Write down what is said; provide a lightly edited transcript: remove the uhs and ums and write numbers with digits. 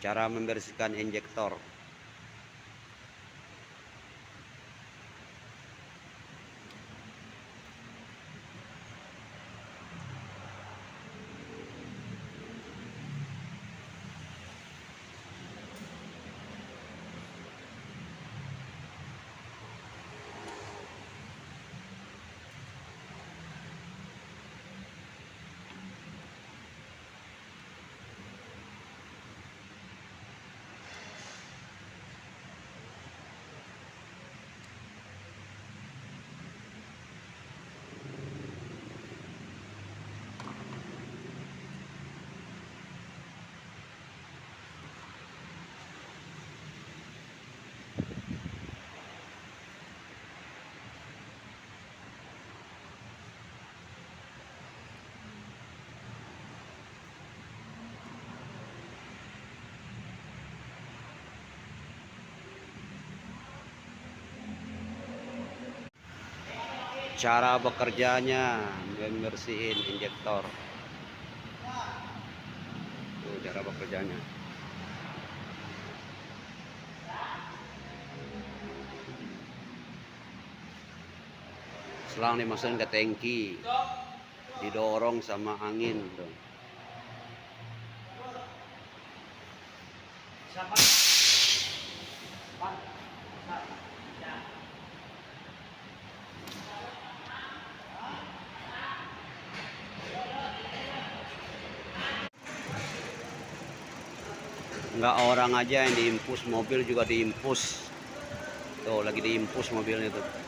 Cara membersihkan injektor. Cara bekerjanya membersihin injektor. Tuh cara bekerjanya. Selang dimasukin ke tangki, didorong sama angin tuh. Nggak orang aja yang diimpus, mobil juga diimpus. Tuh lagi diimpus mobilnya tuh.